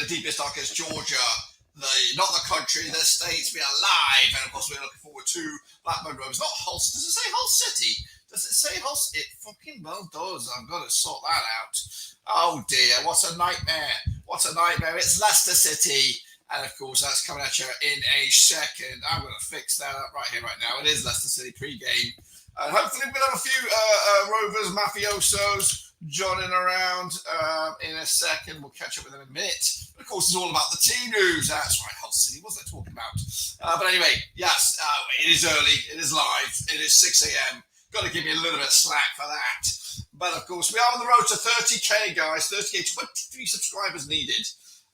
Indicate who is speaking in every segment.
Speaker 1: deepest, darkest Georgia, not the country, the states. We are live, and of course we're looking forward to Blackburn Rovers. Not Hull. Does it say Hull City? Does it say Hull? It fucking well does. I've got to sort that out. Oh dear, what a nightmare! What a nightmare! It's Leicester City, and of course that's coming at you in a second. I'm going to fix that up right here, right now. It is Leicester City pre-game. Hopefully we'll have a few Rovers mafiosos joining around in a second. We'll catch up with them in a minute. But of course, it's all about the team news. That's right, Hull City. What was I talking about? But anyway, yes, it is early. It is live. It is 6 a.m. Got to give me a little bit of slack for that. But of course, we are on the road to 30k, guys. 30k, 23 subscribers needed.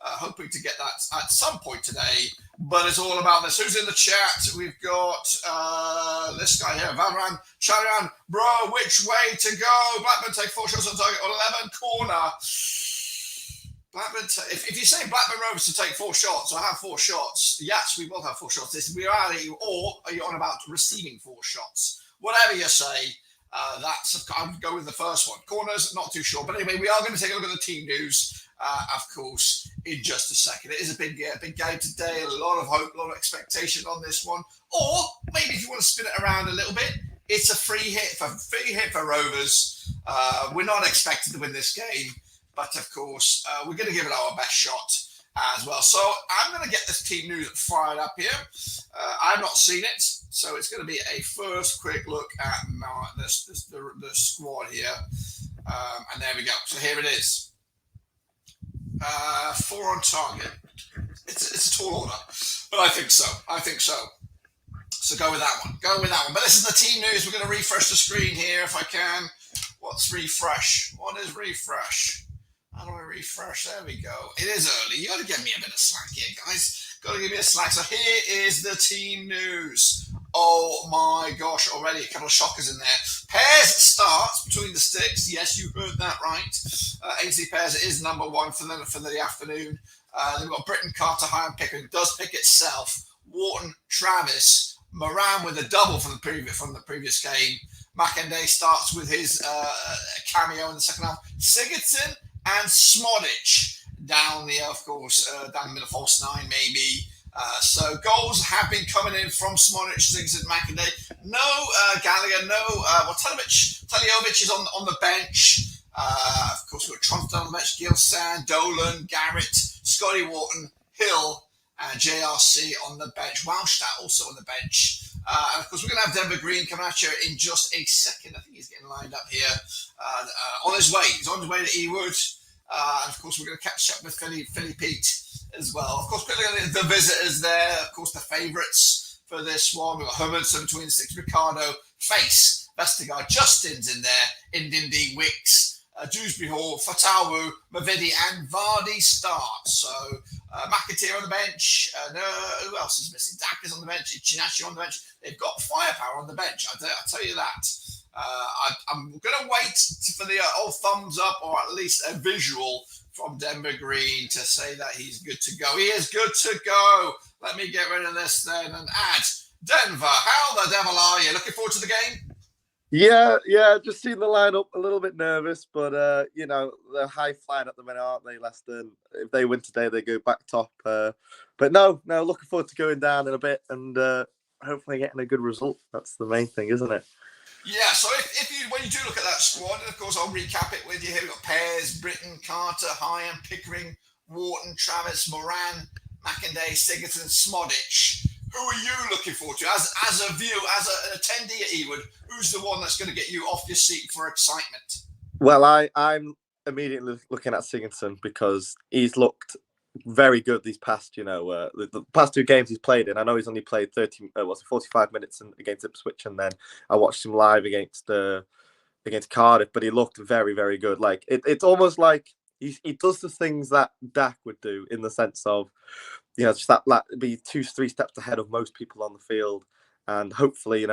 Speaker 1: Hoping to get that at some point today. But it's all about this. Who's in the chat? We've got this guy here, Valran Charian. Bro, which way to go? Blackburn take 4 shots on target on 11 corner. Blackburn, if you say Blackburn Rovers to take 4 shots or have 4 shots, yes, we will have 4 shots. This reality, or are you on about receiving 4 shots? Whatever you say, I would go with the first one. Corners, not too sure. But anyway, we are going to take a look at the team news. Of course, in just a second. It is a big game today. A lot of hope, a lot of expectation on this one. Or maybe if you want to spin it around a little bit, it's a free hit for Rovers. We're not expected to win this game, but of course, we're going to give it our best shot as well. So I'm going to get this team news fired up here. I've not seen it, so it's going to be a first quick look at the squad here. And there we go. So here it is. 4 on target. It's a tall order, but I think so. So go with that one. But this is the team news. We're going to refresh the screen here if I can. What's refresh? What is refresh? How do I refresh? There we go. It is early. You got to give me a bit of slack here, guys. Got to give me a slack. So here is the team news. Oh my gosh, already a couple of shockers in there. Pairs starts between the sticks. Yes, you heard that right. Ainsley Pairs is number 1 for the afternoon. They've got Britton, Carter, High and Pickering. Does pick itself. Wharton, Travis, Moran with a double from the previous game. Mackenday starts with his cameo in the second half. Sigurdsson and Smodic down the middle, false 9 maybe. So goals have been coming in from Smodic, Sigurdsson, Mackenday. No Gallagher, no Taliovic is on the bench. Of course, we've got Tronson on the bench, Gilsan, Dolan, Garrett, Scotty Wharton, Hill, and JRC on the bench. Wildstadt also on the bench. And of course, we're going to have Denver Green coming at you in just a second. I think he's getting lined up here. On his way. He's on his way to Ewood. And of course, we're going to catch up with Philly Pete as well. Of course, quickly the visitors there. Of course, the favourites for this one. We've got Hermanson between 6, Ricardo, Face, Vestergaard, Justin's in there, Indindi, Wicks, Dewsbury Hall, Fatawu, Mavidi, and Vardy start. So McAteer on the bench. Who else is missing? Dak is on the bench. Chinachi on the bench. They've got firepower on the bench. I'll tell you that. I'm going to wait for the old thumbs up or at least a visual from Denver Green to say that he's good to go. He is good to go. Let me get rid of this then and add Denver. How the devil are you? Looking forward to the game?
Speaker 2: Yeah, just seen the lineup, a little bit nervous, but they're high flying at the minute, aren't they, Leicester? If they win today, they go back top. But no, looking forward to going down in a bit and hopefully getting a good result. That's the main thing, isn't it?
Speaker 1: Yeah, so when you do look at that squad, and of course I'll recap it with you here. We've got Pears, Britton, Carter, Hyam, Pickering, Wharton, Travis, Moran, Mackenday, Sigurdsson, Smodic. Who are you looking forward to as a view, as an attendee at Ewood? Who's the one that's going to get you off your seat for excitement?
Speaker 2: Well, I'm immediately looking at Sigurdsson because he's looked very good these past, the past 2 games he's played in. I know he's only played 45 minutes against Ipswich, and then I watched him live against Cardiff, but he looked very, very good. Like it's almost like he does the things that Dak would do in the sense of, just that be 2-3 steps ahead of most people on the field, and hopefully,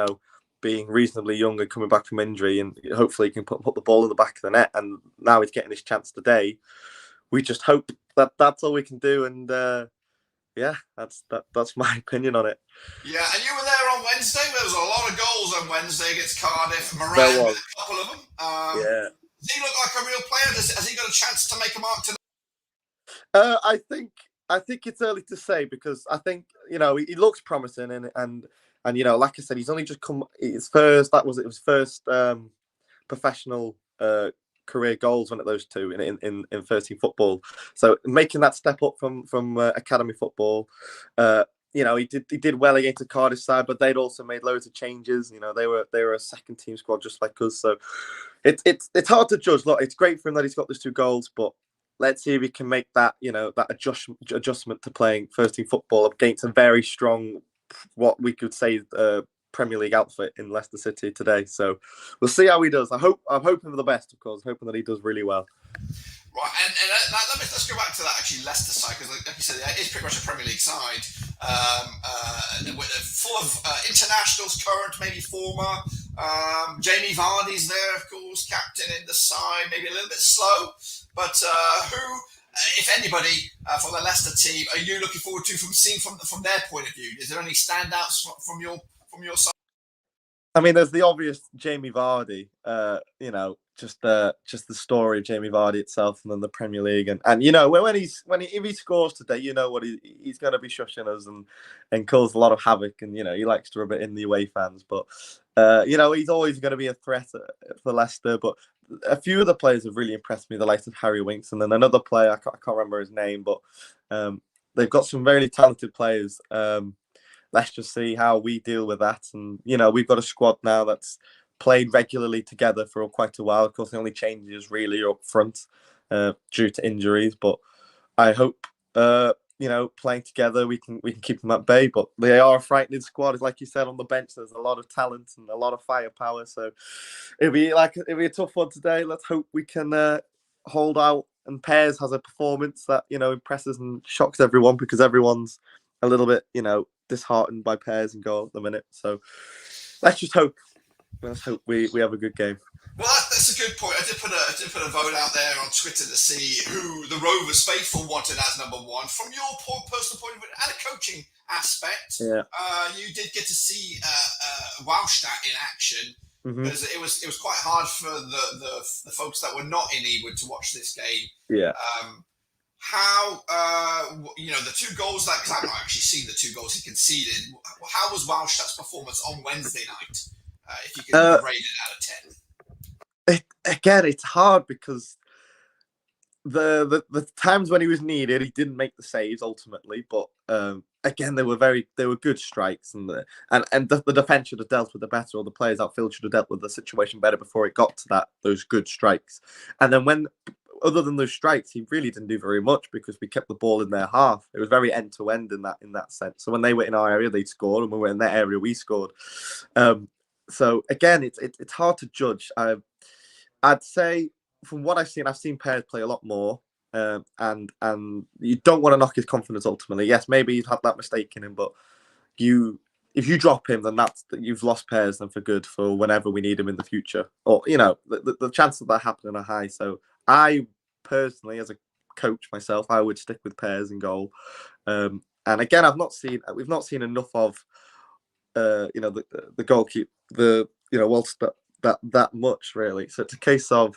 Speaker 2: being reasonably young and coming back from injury, and hopefully he can put the ball in the back of the net. And now he's getting his chance today. We just hope that that's all we can do, and that's my opinion on it.
Speaker 1: Yeah, and you were there on Wednesday. There was a lot of goals on Wednesday against Cardiff. Moran with a couple of them.
Speaker 2: Yeah.
Speaker 1: Does he look like a real player? Has he got a chance to make a mark tonight?
Speaker 2: I think it's early to say because I think he looks promising and like I said, he's only just come his first. That was it. Was first professional career goals, one of those two in 13 football. So making that step up from academy football. He did well against the Cardiff side, but they'd also made loads of changes. They were a second team squad just like us. So it's hard to judge. Look, it's great for him that he's got those 2 goals, but let's see if he can make that that adjustment to playing first team football against a very strong, what we could say, Premier League outfit in Leicester City today. So we'll see how he does. I'm hoping for the best, of course. Hoping that he does really well.
Speaker 1: Right, and let's go back to that actually Leicester side, because like you said, it's pretty much a Premier League side, full of internationals, current, maybe former. Jamie Vardy's there, of course, captain in the side, maybe a little bit slow, but who, if anybody, from the Leicester team, are you looking forward to seeing from their point of view? Is there any standouts from your side?
Speaker 2: I mean, there's the obvious Jamie Vardy, just the story of Jamie Vardy itself, and then the Premier League, and if he scores today, what he's going to be shushing us and cause a lot of havoc, and he likes to rub it in the away fans, but he's always going to be a threat for Leicester. But a few of the players have really impressed me. The likes of Harry Winks, and then another player I can't remember his name, but they've got some very talented players. Let's just see how we deal with that. And, we've got a squad now that's played regularly together for quite a while. Of course, the only changes really are up front due to injuries. But I hope, playing together, we can keep them at bay. But they are a frightening squad. Like you said, on the bench, there's a lot of talent and a lot of firepower. So it'll be a tough one today. Let's hope we can hold out. And Pears has a performance that, impresses and shocks everyone, because everyone's a little bit, disheartened by Pears and goal at the minute. So let's hope we have a good game.
Speaker 1: Well, that's a good point. I did put a vote out there on Twitter to see who the Rovers faithful wanted as number 1. From your personal point of view and a coaching aspect, you did get to see Wallstatt in action.
Speaker 2: Mm-hmm.
Speaker 1: Because it was quite hard for the folks that were not in Ewood to watch this game.
Speaker 2: Yeah.
Speaker 1: How the 2 goals that, because I've not actually seen the 2 goals he conceded. How was Wallstatt's performance on Wednesday night? If you could rate it out of 10.
Speaker 2: Again, it's hard because the times when he was needed, he didn't make the saves ultimately. But again, they were good strikes, and the defense should have dealt with it better, or the players outfield should have dealt with the situation better before it got to those good strikes. And then other than those strikes, he really didn't do very much, because we kept the ball in their half. It was very end to end in that sense. So when they were in our area, they'd score, and when we were in their area, we scored. So again, it's hard to judge. I'd say from what I've seen Pears play a lot more, and you don't want to knock his confidence ultimately. Yes, maybe he's had that mistake in him, but if you drop him, then you've lost Pears then for good, for whenever we need him in the future. Or the chances of that happening are high. So I personally, as a coach myself, I would stick with Pears in goal. And again, we've not seen enough of the goalkeeper, Wallstatt that much really. So it's a case of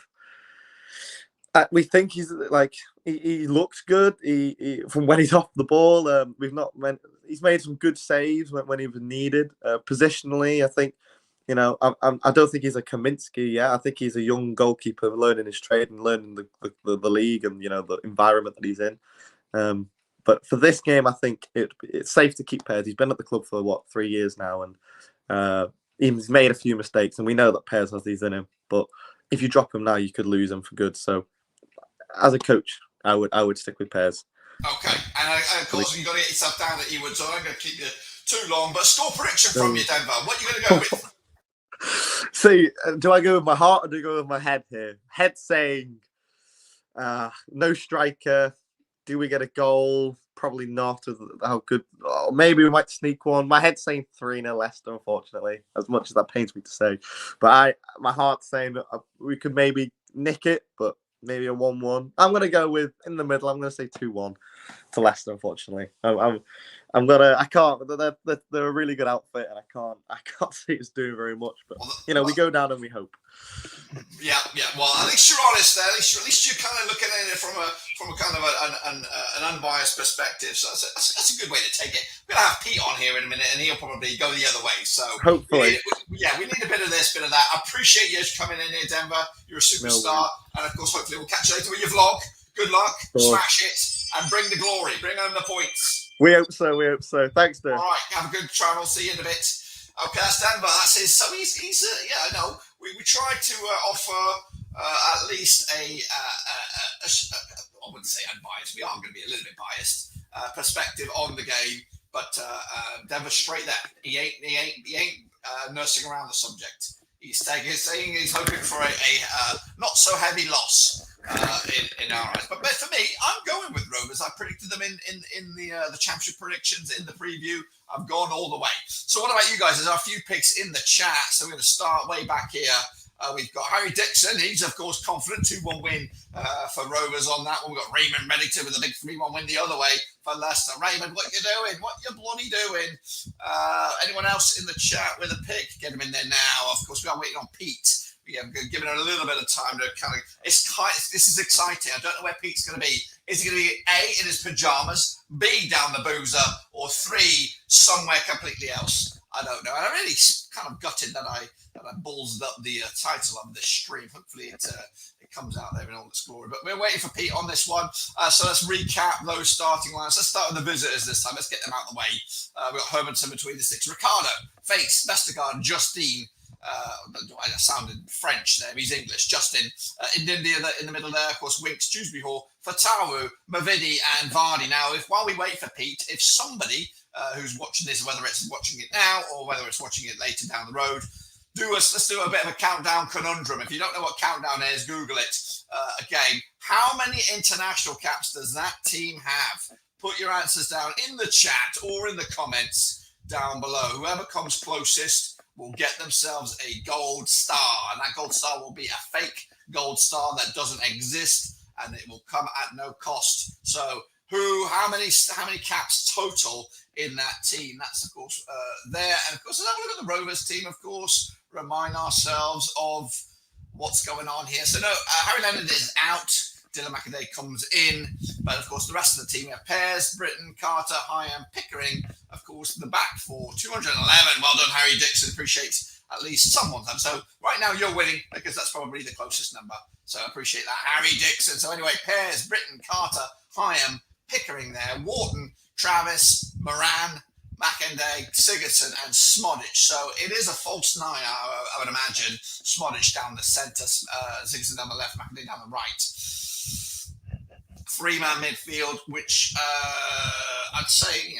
Speaker 2: we think he's he looks good. He from when he's off the ball. He's made some good saves when he was needed. Positionally, I think. I don't think he's a Kaminsky yet. I think he's a young goalkeeper learning his trade and learning the league and the environment that he's in. But for this game, I think it's safe to keep Pears. He's been at the club for 3 years now, and he's made a few mistakes, and we know that Pears has these in him. But if you drop him now, you could lose him for good. So, as a coach, I would stick with Pears.
Speaker 1: Okay, and of course you got to get yourself down at Ewood, so I'm going to keep you too long. But score prediction from you, Denver. What are you going to go with?
Speaker 2: See, do I go with my heart or do I go with my head here? Head saying no striker. Do we get a goal? Probably not. How good? Oh, maybe we might sneak one. My head's saying 3-0 Leicester, unfortunately, as much as that pains me to say. But my heart's saying we could maybe nick it, but maybe a 1-1. I'm going to go with, in the middle, I'm going to say 2-1 to Leicester, unfortunately. I can't. They're a really good outfit, and I can't see us doing very much. But we go down and we hope.
Speaker 1: Yeah, yeah. Well, at least you're honest there. At least you're kind of looking at it from a kind of an unbiased perspective. So that's a good way to take it. We're gonna have Pete on here in a minute, and he'll probably go the other way. So
Speaker 2: Hopefully.
Speaker 1: we need a bit of this, bit of that. I appreciate you coming in here, Denver. You're a superstar, and of course, hopefully, we'll catch you later with your vlog. Good luck, smash it, and bring the glory, bring home the points.
Speaker 2: We hope so. Thanks, Dave.
Speaker 1: All right, have a good travel. See you in a bit. Okay, that's Denver. That's his. So he's yeah, no. We tried to offer at least I wouldn't say unbiased. We are going to be a little bit biased perspective on the game, but Denver's straight there. He ain't nursing around the subject. He's saying he's hoping for a not so heavy loss in our eyes. But for me, I'm going with Rovers. I predicted them in the championship predictions in the preview. I've gone all the way. So what about you guys? There's a few picks in the chat. So we're going to start way back here. We've got Harry Dixon. He's, of course, confident. 2-1 win for Rovers on that one. We've got Raymond Reddington with a big 3-1 win the other way for Leicester. Raymond, what you doing? What you bloody doing? Anyone else in the chat with a pick? Get him in there now. Of course, we are waiting on Pete. We have given him a little bit of time to kind of. This is exciting. I don't know where Pete's going to be. Is he going to be A, in his pajamas, B, down the boozer, or 3, somewhere completely else? I don't know. And I'm really kind of gutted that I ballsed up the title of this stream. Hopefully it comes out there in all its glory. But we're waiting for Pete on this one. So let's recap those starting lines. Let's start with the visitors this time. Let's get them out of the way. We've got Hermanson between the sticks. Ricardo, Fates, Vestergaard, Justine. I sounded French there. He's English. Justin in India in the middle there. Of course, Winks, Dewsbury Hall, Fatawu, Mavidi, and Vardy. Now, while we wait for Pete, if somebody who's watching this, whether it's watching it now or whether it's watching it later down the road, let's do a bit of a countdown conundrum. If you don't know what countdown is, Google it. Again, how many international caps does that team have? Put your answers down in the chat or in the comments down below. Whoever comes closest will get themselves a gold star, and that gold star will be a fake gold star that doesn't exist, and it will come at no cost. So how many caps total in that team? That's of course there, and of course let's have a look at the Rovers team. Of course, remind ourselves of what's going on here. So no, Harry Leonard is out. Dylan McAday comes in, but of course the rest of the team, we have Pears, Britton, Carter, Hyam, Pickering, of course the back four, 211. Well done, Harry Dixon. Appreciate at least some of them. So right now you're winning because that's probably the closest number. So I appreciate that, Harry Dixon. So anyway, Pears, Britton, Carter, Hyam, Pickering there, Wharton, Travis, Moran, McInday, Sigurdsson, and Smodic. So it is a false 9, I would imagine. Smodic down the centre, Sigurdsson down the left, McInday down the right. 3-man midfield, which I'd say,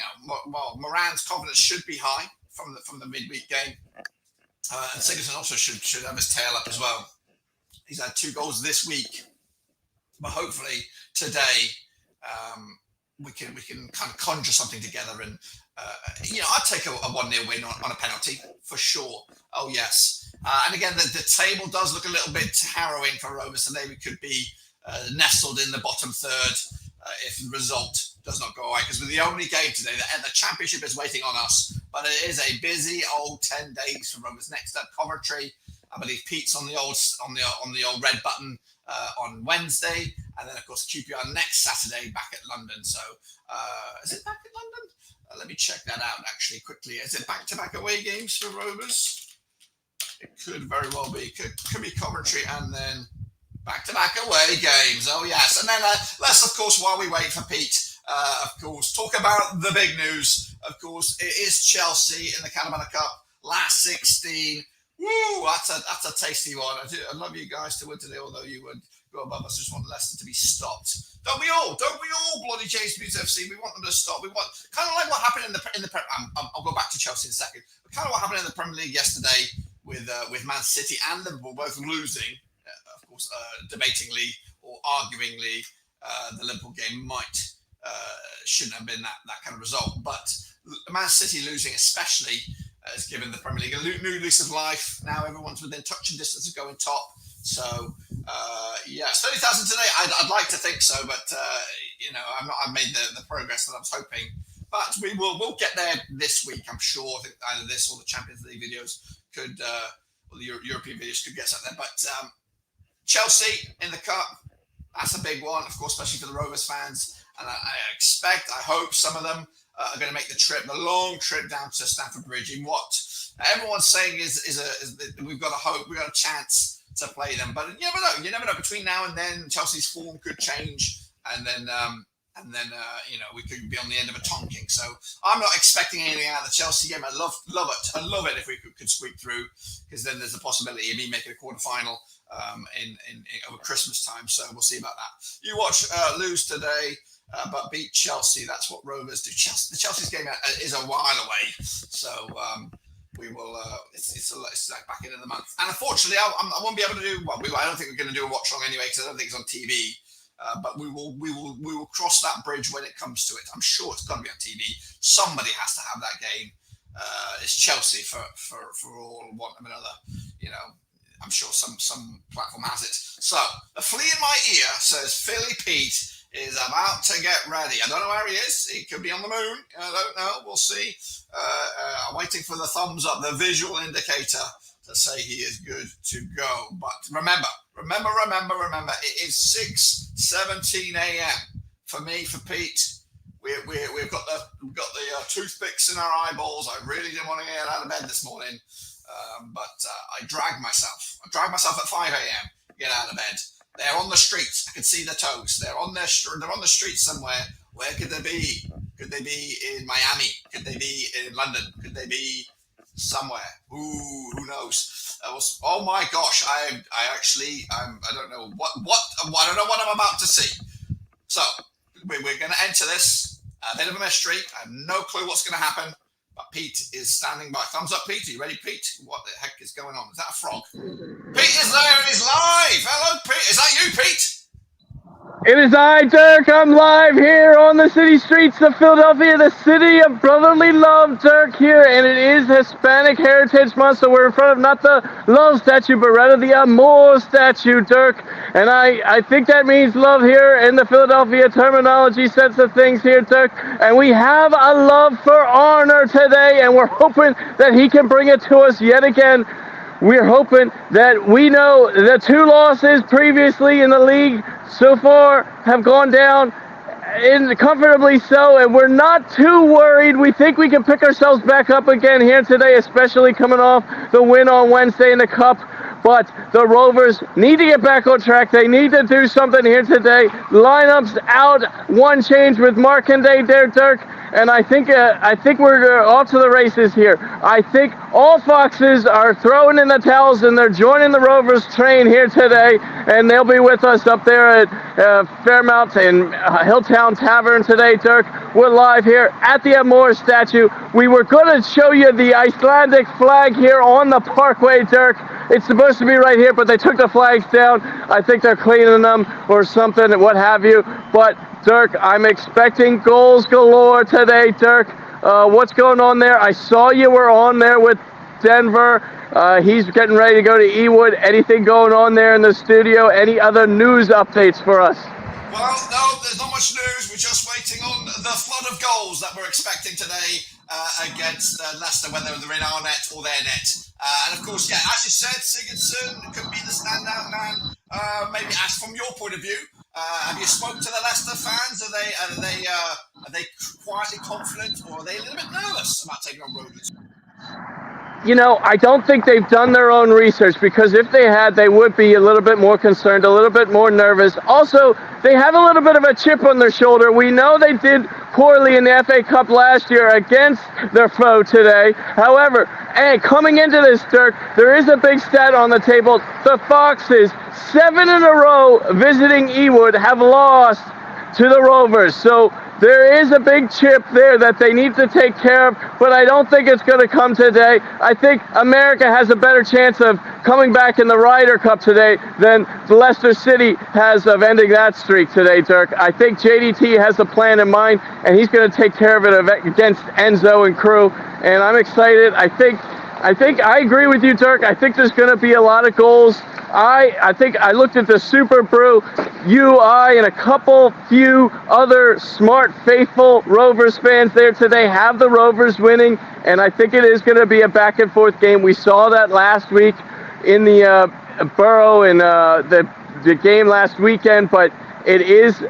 Speaker 1: Moran's confidence should be high from the midweek game, and Sigurdsson also should have his tail up as well. He's had 2 goals this week, but hopefully today we can kind of conjure something together, and I'd take a 1-0 win on a penalty for sure. Oh yes, and again the table does look a little bit harrowing for Rovers today. We could be nestled in the bottom third if the result does not go away, because we're the only game today. The championship is waiting on us, but it is a busy old 10 days for Rovers. Next up, Coventry. I believe Pete's on the old red button on Wednesday, and then of course QPR next Saturday back at London. So is it back at London? Let me check that out actually quickly. Is it back-to-back away games for Rovers? It could very well be. Could be Coventry and then back-to-back away games. Oh, yes. And then let's, of course, while we wait for Pete, of course, talk about the big news. Of course, it is Chelsea in the Calamana Cup. Last 16. Woo, that's a tasty one. I love you guys to win today, although you would go above us. Just want Leicester to be stopped. Don't we all, bloody James Boots FC? We want them to stop. We want, kind of like what happened in the I'll go back to Chelsea in a second. But kind of what happened in the Premier League yesterday with Man City and Liverpool both losing. Of course, debatingly or arguingly, the Liverpool game shouldn't have been that kind of result. But Man City losing especially has given the Premier League a new lease of life. Now everyone's within touching distance of going top. So, yes, 30,000 today. I'd like to think so, but, I've made the progress that I was hoping. But we'll get there this week, I'm sure. I think either this or the Champions League videos could, or the European videos could get us up there. But Chelsea in the cup. That's a big one, of course, especially for the Rovers fans. And I hope some of them are going to make the long trip down to Stamford Bridge in what everyone's saying is we've got a hope, we've got a chance to play them. But you never know. You never know. Between now and then, Chelsea's form could change, and then we could be on the end of a tonking. So I'm not expecting anything out of the Chelsea game. I love it. I love it if we could squeak through, because then there's a possibility of me making a quarterfinal in over Christmas time. So we'll see about that. You watch lose today, but beat Chelsea. That's what Rovers do. The Chelsea's game is a while away. So we will. It's like back into the month. And unfortunately, I won't be able to do. Well, I don't think we're going to do a watch along anyway, because I don't think it's on TV. But we will cross that bridge when it comes to it. I'm sure it's going to be on TV. Somebody has to have that game. It's Chelsea for all one of another. I'm sure some platform has it. So the flea in my ear says Philly Pete is about to get ready. I don't know where he is. He could be on the moon. I don't know. We'll see. I'm waiting for the thumbs up, the visual indicator, to say he is good to go. But remember, it is 6:17 a.m. for me, for Pete. We've got the toothpicks in our eyeballs. I really didn't want to get out of bed this morning, but I dragged myself. at 5 a.m. get out of bed. They're on the streets. I can see the toes. They're on the streets somewhere. Where could they be? Could they be in Miami? Could they be in London? Could they be somewhere? Ooh, who knows? Oh my gosh! I don't know what I don't know what I'm about to see. So we're going to enter this a bit of a mystery. I have no clue what's going to happen. But Pete is standing by. Thumbs up, Pete. Are you ready, Pete? What the heck is going on? Is that a frog? Pete is there and he's live. Hello, Pete. Is that you, Pete?
Speaker 3: It is I, Dirk. I'm live here on the city streets of Philadelphia, the city of brotherly love, Dirk, here. And it is Hispanic Heritage Month, so we're in front of not the love statue, but rather the amor statue, Dirk. And I think that means love here in the Philadelphia terminology sense of things here, Dirk. And we have a love for Arner today, and we're hoping that he can bring it to us yet again. We're hoping that we know the 2 losses previously in the league so far have gone down comfortably so, and we're not too worried. We think we can pick ourselves back up again here today, especially coming off the win on Wednesday in the Cup. But the Rovers need to get back on track. They need to do something here today. Lineups out, one change with Markanday there, Dirk. And I think we're off to the races here. I think all Foxes are throwing in the towels and they're joining the Rovers train here today. And they'll be with us up there at Fairmount and Hilltown Tavern today, Dirk. We're live here at the Amor statue. We were going to show you the Icelandic flag here on the Parkway, Dirk. It's supposed to be right here, but they took the flags down. I think they're cleaning them or something, what have you. But Dirk, I'm expecting goals galore today, Dirk. What's going on there? I saw you were on there with Denver. He's getting ready to go to Ewood. Anything going on there in the studio? Any other news updates for us?
Speaker 1: Well, no, there's not much news. We're just waiting on the flood of goals that we're expecting today against Leicester, whether they're in our net or their net. And of course, yeah, as you said, Sigurdsson could be the standout man. Maybe as from your point of view, have you spoken to the Leicester fans? Are they quietly confident, or are they a little bit nervous about taking on Rovers?
Speaker 3: I don't think they've done their own research, because if they had, they would be a little bit more concerned, a little bit more nervous. Also, they have a little bit of a chip on their shoulder. We know they did poorly in the FA Cup last year against their foe today. However, coming into this, Dirk, there is a big stat on the table. The Foxes, 7 in a row visiting Ewood, have lost to the Rovers. So there is a big chip there that they need to take care of, but I don't think it's going to come today. I think America has a better chance of coming back in the Ryder Cup today than Leicester City has of ending that streak today, Dirk. I think JDT has a plan in mind, and he's going to take care of it against Enzo and crew, and I'm excited. I think I agree with you, Dirk. I think there's going to be a lot of goals. I think I looked at the Super Brew, and a few other smart, faithful Rovers fans there today have the Rovers winning, and I think it is going to be a back and forth game. We saw that last week in the Borough and the the game last weekend, but it is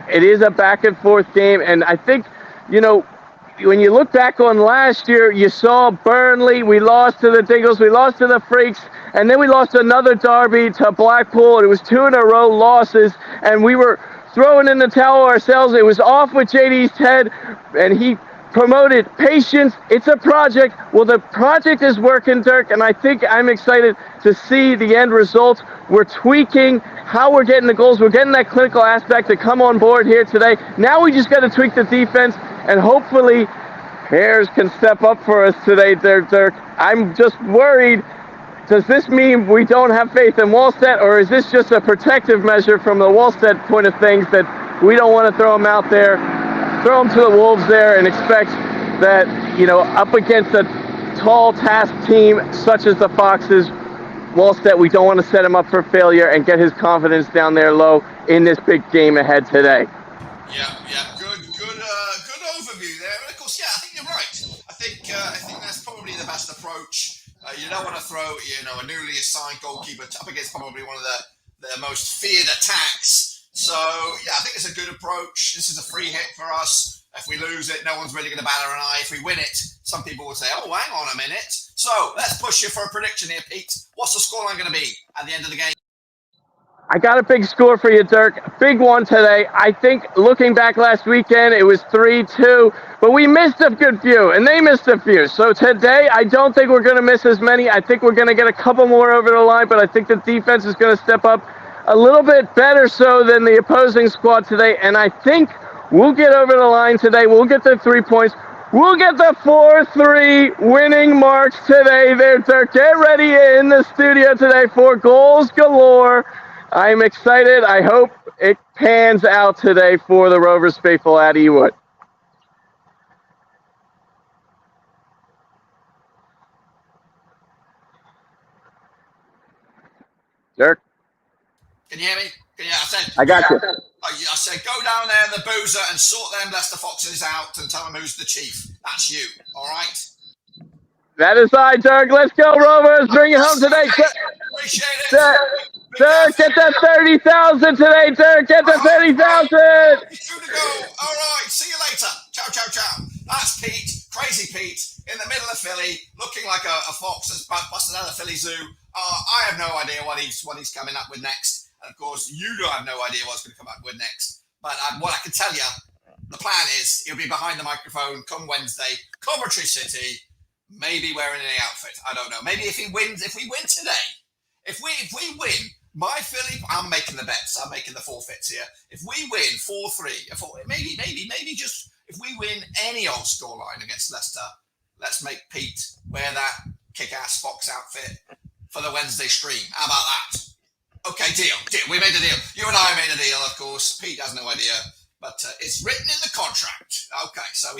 Speaker 3: a back and forth game, and I think, when you look back on last year, you saw Burnley, we lost to the Dingles, we lost to the Freaks, and then we lost another derby to Blackpool. It was 2 in a row losses, and we were throwing in the towel ourselves. It was off with JD's head, and he promoted patience. It's a project. Well, the project is working, Dirk, and I think I'm excited to see the end results. We're tweaking how we're getting the goals. We're getting that clinical aspect to come on board here today. Now we just got to tweak the defense, and hopefully Hares can step up for us today, Dirk. I'm just worried. Does this mean we don't have faith in Wallstedt, or is this just a protective measure from the Wallstedt point of things that we don't want to throw him out there, throw him to the Wolves there and expect that, up against a tall task team such as the Foxes, Wallstedt, we don't want to set him up for failure and get his confidence down there low in this big game ahead today.
Speaker 1: Yeah, good overview there. And of course, I think you're right. I think that's probably the best approach. You don't want to throw, a newly assigned goalkeeper up against probably one of the most feared attacks. So, I think it's a good approach. This is a free hit for us. If we lose it, no one's really going to bat an eye. If we win it, some people will say, oh, hang on a minute. So, let's push you for a prediction here, Pete. What's the scoreline going to be at the end of the game?
Speaker 3: I got a big score for you, Dirk. Big one today. I think looking back last weekend, it was 3-2, but we missed a good few, and they missed a few. So today, I don't think we're going to miss as many. I think we're going to get a couple more over the line, but I think the defense is going to step up a little bit better so than the opposing squad today, and I think we'll get over the line today. We'll get the 3 points. We'll get the 4-3 winning marks today there, Dirk. Get ready in the studio today for goals galore. I'm excited. I hope it pans out today for the Rovers faithful at Ewood. Dirk?
Speaker 1: Can you hear me?
Speaker 3: I got you.
Speaker 1: I said, go down there in the boozer and sort them Leicester Foxes out and tell them who's the chief. That's you, all right?
Speaker 3: That is I, Dirk. Let's go, Rovers. Bring it home today.
Speaker 1: Appreciate it.
Speaker 3: Dirk, get that 30,000 today, Dirk. Get the 30,000.
Speaker 1: 2 to go. All right. See you later. Ciao. That's Pete, crazy Pete, in the middle of Philly, looking like a fox that's busted out of Philly Zoo. I have no idea what he's coming up with next. And of course, you don't have no idea what's going to come up with next. But what I can tell you, the plan is he'll be behind the microphone come Wednesday, Coventry City, maybe wearing an outfit. I don't know. Maybe if we win today, if we win, my Philly, I'm making the bets. I'm making the forfeits here. If we win 4-3, maybe just if we win any old scoreline against Leicester, let's make Pete wear that kick-ass Fox outfit for the Wednesday stream. How about that? Okay, deal. We made a deal. You and I made a deal, of course. Pete has no idea, but it's written in the contract. Okay, so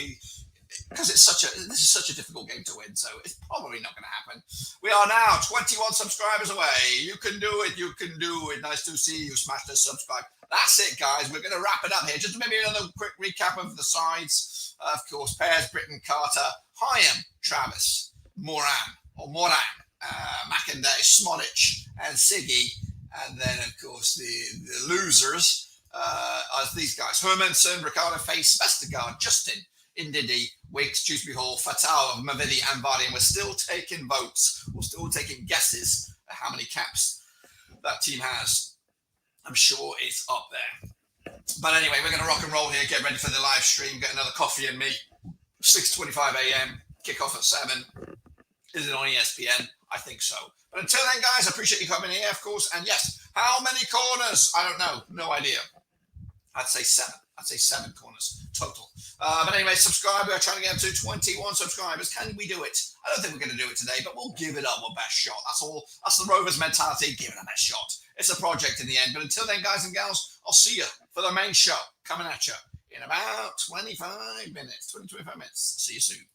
Speaker 1: because this is such a difficult game to win, so it's probably not going to happen. We are now 21 subscribers away. You can do it. Nice to see you. Smash the subscribe. That's it, guys. We're going to wrap it up here. Just maybe another quick recap of the sides. Of course, Pears, Britton, Carter, Hyam, Travis, Moran, Mackinday, Smollich, and Siggy. And then, of course, the losers are these guys. Hermanson, Ricardo Face, Vestergaard, Justin, Indidi, Winks, Dewsbury Hall, Fatal, Mavidi, and Vardy. And we're still taking votes. We're still taking guesses at how many caps that team has. I'm sure it's up there. But anyway, we're going to rock and roll here. Get ready for the live stream. Get another coffee and me. 6:25 a.m. Kick-off at 7. Is it on ESPN? I think so. But until then, guys, I appreciate you coming here, of course. And yes, how many corners? I don't know. No idea. I'd say 7. I'd say 7 corners total. But anyway, subscribe. We're trying to get up to 21 subscribers. Can we do it? I don't think we're going to do it today, but we'll give it our best shot. That's all. That's the Rovers mentality. Give it our best shot. It's a project in the end. But until then, guys and gals, I'll see you for the main show coming at you in about 25 minutes. See you soon.